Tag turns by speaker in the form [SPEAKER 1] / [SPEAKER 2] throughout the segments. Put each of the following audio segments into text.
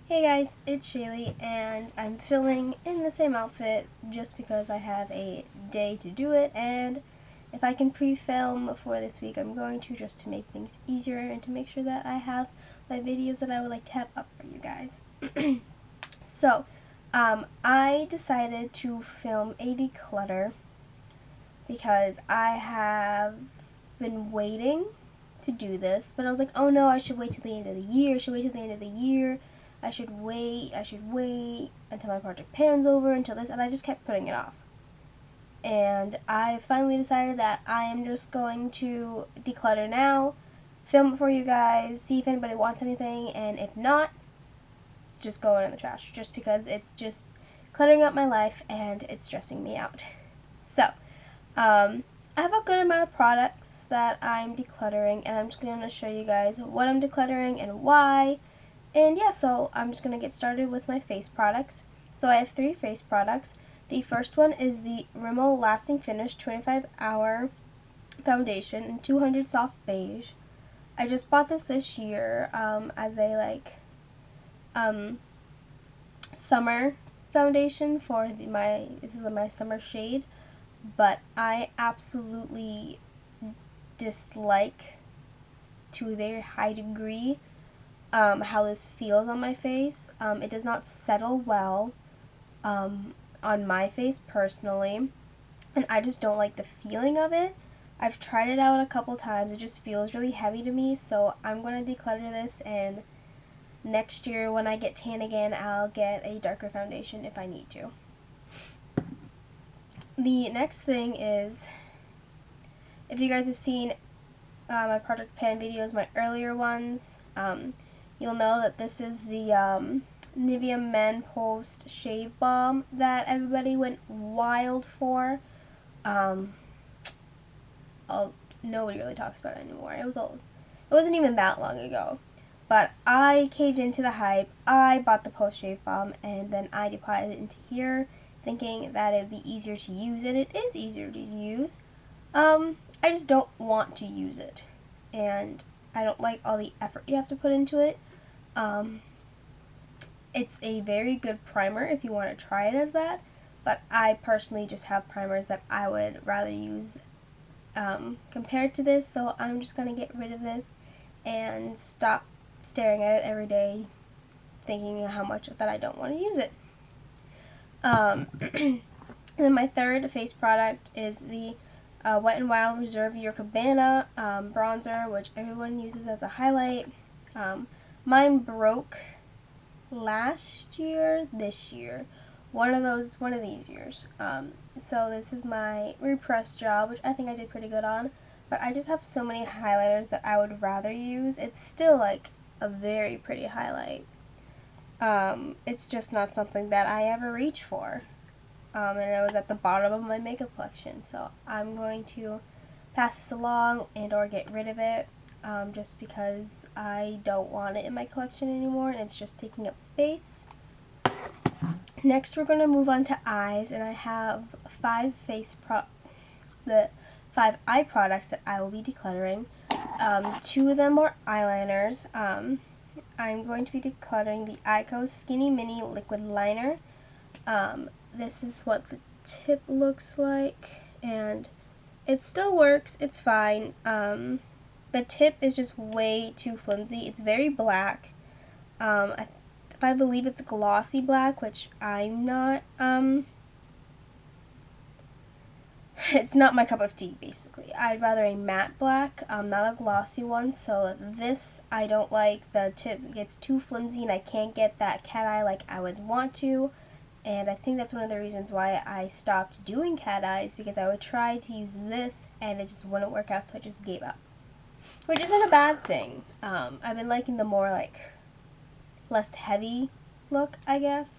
[SPEAKER 1] Hey guys, it's Shaylee, and I'm filming in the same outfit just because I have a day to do it, and if I can pre-film for this week, I'm going to, just to make things easier and to make sure that I have my videos that I would like to have up for you guys. So, I decided to film a declutter because I have been waiting to do this, but I was like, oh no, I should wait till the end of the year, I should wait until my project pan's over, until this, and I just kept putting it off. And I finally decided that I am just going to declutter now, film it for you guys, see if anybody wants anything, and if not, it's just going in the trash, just because it's just cluttering up my life and it's stressing me out. So, I have a good amount of products that I'm decluttering, and I'm just going to show you guys what I'm decluttering and why. And yeah, so I'm just going to get started with my face products. So I have 3 face products. The first one is the Rimmel Lasting Finish 25-Hour Foundation in 200 Soft Beige. I just bought this year as a summer foundation for this is my summer shade, but I absolutely dislike, to a very high degree, how this feels on my face. It does not settle well on my face personally, and I just don't like the feeling of it. I've tried it out a couple times. It just feels really heavy to me, so I'm going to declutter this, and next year when I get tan again, I'll get a darker foundation if I need to. The next thing is, if you guys have seen my Project Pan videos, my earlier ones, you'll know that this is the Nivea Men Post Shave Balm that everybody went wild for. Nobody really talks about it anymore. It was old. It wasn't even that long ago. But I caved into the hype. I bought the Post Shave Balm, and then I deposited it into here, thinking that it would be easier to use, and it is easier to use. I just don't want to use it, and I don't like all the effort you have to put into it. It's a very good primer if you want to try it as that, but I personally just have primers that I would rather use compared to this, so I'm just going to get rid of this and stop staring at it every day thinking how much that I don't want to use it. And then my third face product is the Wet n Wild Reserve Your Cabana bronzer, which everyone uses as a highlight. Mine broke last year, this year, one of these years. So this is my repress job, which I think I did pretty good on, but I just have so many highlighters that I would rather use. It's still like a very pretty highlight. It's just not something that I ever reach for. And it was at the bottom of my makeup collection, so I'm going to pass this along and or get rid of it, just because I don't want it in my collection anymore and it's just taking up space. Next we're going to move on to eyes, and I have 5 eye products that I will be decluttering. 2 of them are eyeliners. I'm going to be decluttering the Ico Skinny Mini Liquid Liner. This is what the tip looks like, and it still works, it's fine. The tip is just way too flimsy. It's very black. I believe it's glossy black, which I'm not, it's not my cup of tea, basically. I'd rather a matte black, not a glossy one, so this I don't like. The tip gets too flimsy and I can't get that cat eye like I would want to. And I think that's one of the reasons why I stopped doing cat eyes, because I would try to use this and it just wouldn't work out, so I just gave up. Which isn't a bad thing. I've been liking the more less heavy look, I guess.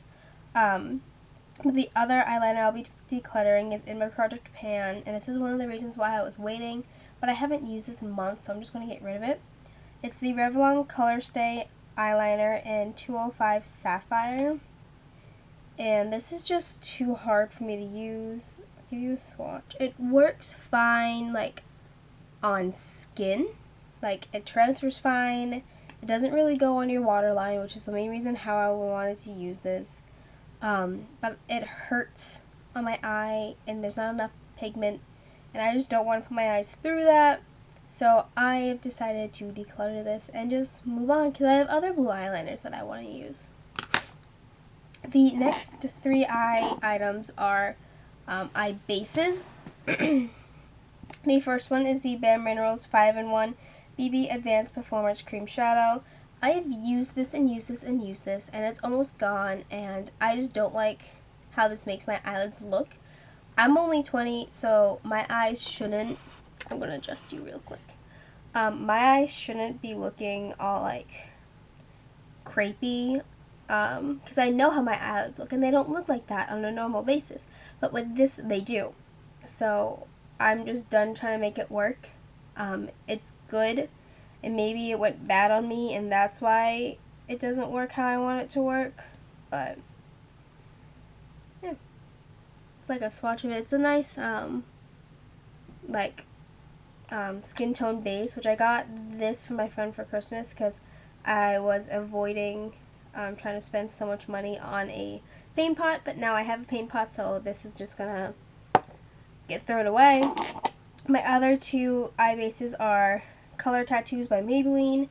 [SPEAKER 1] The other eyeliner I'll be decluttering is in my Project Pan, and this is one of the reasons why I was waiting, but I haven't used this in months, so I'm just going to get rid of it. It's the Revlon Color Stay eyeliner in 205 Sapphire. And this is just too hard for me to use. I'll give you a swatch. It works fine, on skin. It transfers fine. It doesn't really go on your waterline, which is the main reason how I wanted to use this. But it hurts on my eye, and there's not enough pigment, and I just don't want to put my eyes through that. So I have decided to declutter this and just move on, because I have other blue eyeliners that I want to use. The next 3 eye items are eye bases. The first one is the Bare Minerals 5-in-1 BB Advanced Performance Cream Shadow. I have used this and used this and used this, and it's almost gone, and I just don't like how this makes my eyelids look. I'm only 20, so my eyes shouldn't, I'm going to adjust you real quick. My eyes shouldn't be looking all like crepey, because I know how my eyelids look, and they don't look like that on a normal basis. But with this, they do. So I'm just done trying to make it work. It's good, and maybe it went bad on me, and that's why it doesn't work how I want it to work. But yeah, it's like a swatch of it. It's a nice skin tone base, which I got this from my friend for Christmas because I was avoiding trying to spend so much money on a paint pot, but now I have a paint pot, so this is just gonna get thrown away. My other 2 eye bases are Color Tattoos by Maybelline,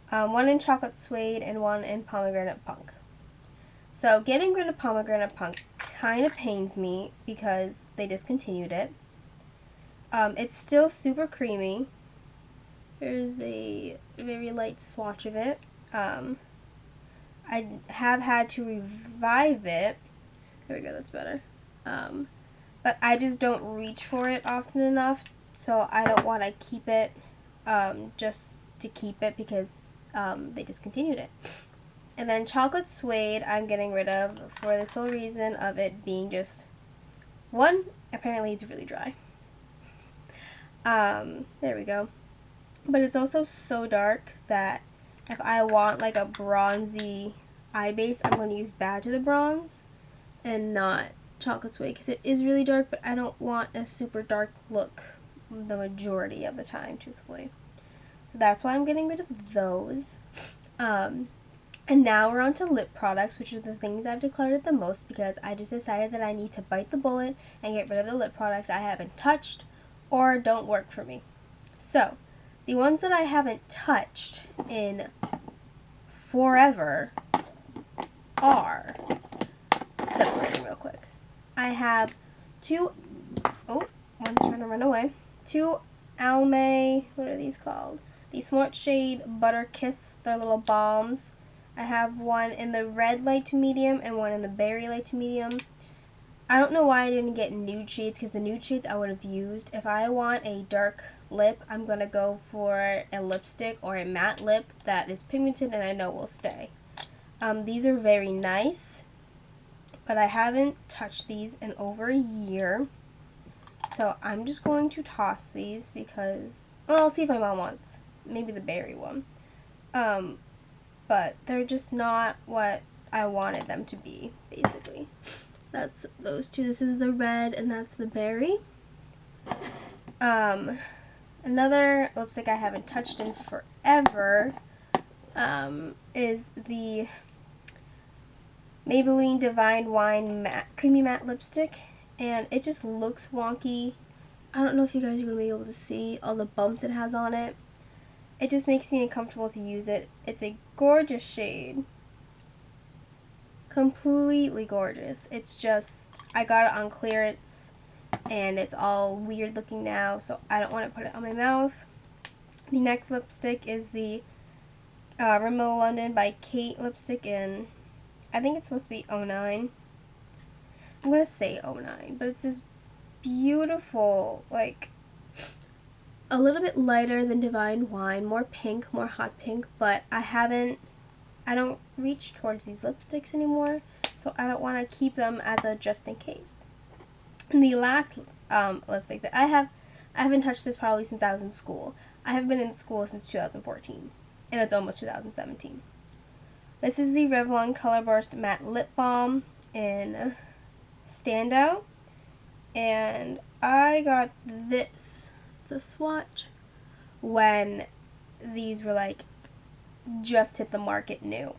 [SPEAKER 1] one in Chocolate Suede and one in Pomegranate Punk. So getting rid of Pomegranate Punk kind of pains me because they discontinued it. It's still super creamy. Here's a very light swatch of it. I have had to revive it. There we go, that's better. But I just don't reach for it often enough, so I don't want to keep it just to keep it because they discontinued it. And then Chocolate Suede I'm getting rid of for the sole reason of it being just, one, apparently it's really dry. There we go. But it's also so dark that if I want like a bronzy eye base, I'm going to use Badge of the Bronze and not Chocolate Suede because it is really dark, but I don't want a super dark look the majority of the time, truthfully. So that's why I'm getting rid of those. And now we're on to lip products, which are the things I've decluttered the most because I just decided that I need to bite the bullet and get rid of the lip products I haven't touched or don't work for me. So, the ones that I haven't touched in forever are, separating real quick. I have 2, one's trying to run away, 2 Almay, what are these called? The Smart Shade Butter Kiss, they're little balms. I have one in the red light to medium and one in the berry light to medium. I don't know why I didn't get nude shades because the nude shades I would have used. If I want a dark lip, I'm going to go for a lipstick or a matte lip that is pigmented and I know will stay. These are very nice, but I haven't touched these in over a year. So I'm just going to toss these because, well, I'll see if my mom wants. Maybe the berry one. But they're just not what I wanted them to be, basically. That's those 2. This is the red and that's the berry. Another lipstick I haven't touched in forever is the Maybelline Divine Wine Matte Creamy Matte Lipstick, and it just looks wonky. I don't know if you guys are going to be able to see all the bumps it has on it. It just makes me uncomfortable to use it. It's a gorgeous shade. Completely gorgeous. It's just, I got it on clearance and it's all weird looking now, so I don't want to put it on my mouth. The next lipstick is the Rimmel London by Kate lipstick in, I think it's supposed to be 09. I'm going to say 09, but it's this beautiful, like, a little bit lighter than Divine Wine, more pink, more hot pink, but I don't reach towards these lipsticks anymore, so I don't want to keep them as a just in case. And the last lipstick that I haven't touched this probably since I was in school. I have been in school since 2014, and it's almost 2017. This is the Revlon Color Burst Matte Lip Balm in Standout, and I got this, the swatch, when these were like just hit the market new.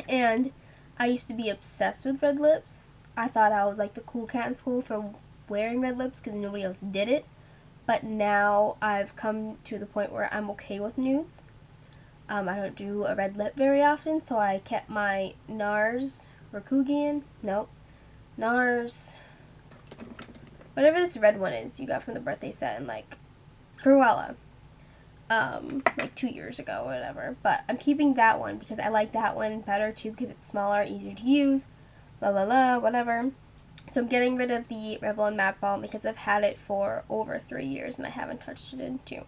[SPEAKER 1] And I used to be obsessed with red lips. I thought I was like the cool cat in school for wearing red lips because nobody else did it. But now I've come to the point where I'm okay with nudes. I don't do a red lip very often, so I kept my NARS NARS, whatever this red one is you got from the birthday set in like Cruella, like 2 years ago or whatever. But I'm keeping that one because I like that one better too because it's smaller, easier to use, whatever. So I'm getting rid of the Revlon Matte Balm because I've had it for over 3 years and I haven't touched it in 2.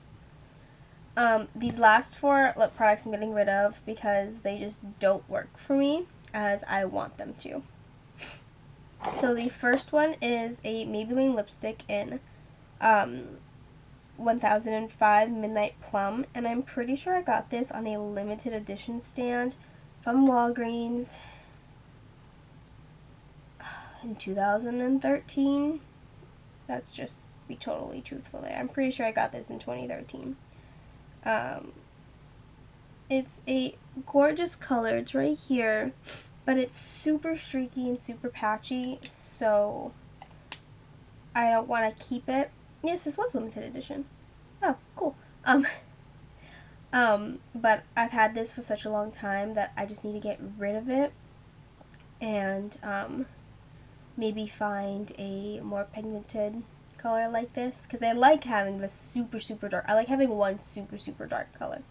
[SPEAKER 1] These last 4 lip products I'm getting rid of because they just don't work for me as I want them to. So the first one is a Maybelline lipstick in 1005 Midnight Plum, and I'm pretty sure I got this on a limited edition stand from Walgreens in 2013. That's just be totally truthful there. I'm pretty sure I got this in 2013. It's a gorgeous color. It's right here, but it's super streaky and super patchy, so I don't want to keep it. Yes, this was limited edition. Oh, cool. But I've had this for such a long time that I just need to get rid of it and maybe find a more pigmented color like this, because I like having this super dark. I like having one super dark color.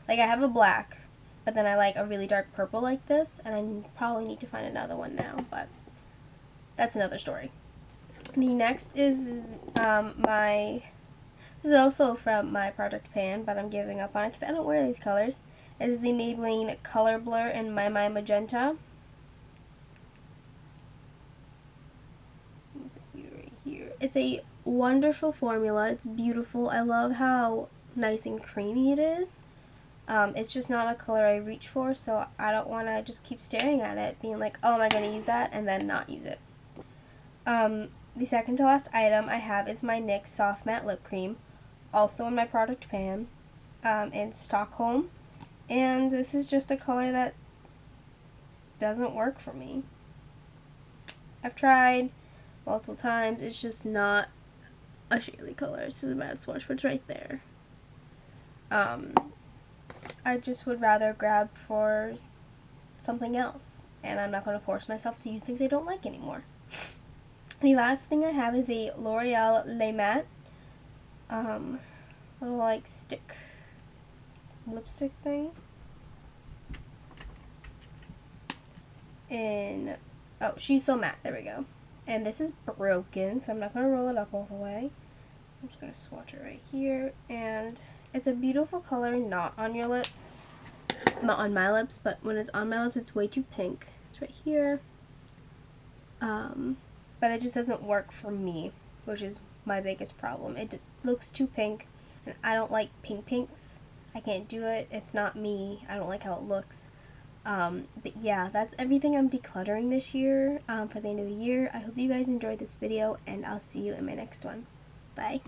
[SPEAKER 1] Like I have a black, but then I like a really dark purple like this, and I probably need to find another one now, but that's another story. The next is this is also from my Project Pan, but I'm giving up on it because I don't wear these colors. It is the Maybelline Color Blur in My Magenta. Right here. It's a wonderful formula. It's beautiful. I love how nice and creamy it is. It's just not a color I reach for, so I don't want to just keep staring at it, being like, oh, am I going to use that, and then not use it. The second to last item I have is my NYX Soft Matte Lip Cream, also in my Project Pan, in Stockholm, and this is just a color that doesn't work for me. I've tried multiple times. It's just not a shady color. It's just a matte swatch, but it's right there. I just would rather grab for something else, and I'm not going to force myself to use things I don't like anymore. The last thing I have is a L'Oreal Le Matte, little like lipstick thing. Oh, She's So Matte, there we go. And this is broken, so I'm not going to roll it up all the way. I'm just going to swatch it right here, and it's a beautiful color, not on your lips, not on my lips, but when it's on my lips, it's way too pink. It's right here. But it just doesn't work for me, which is my biggest problem. It looks too pink, and I don't like pinks. I can't do it. It's not me. I don't like how it looks. But yeah, that's everything I'm decluttering this year for the end of the year. I hope you guys enjoyed this video, and I'll see you in my next one. Bye.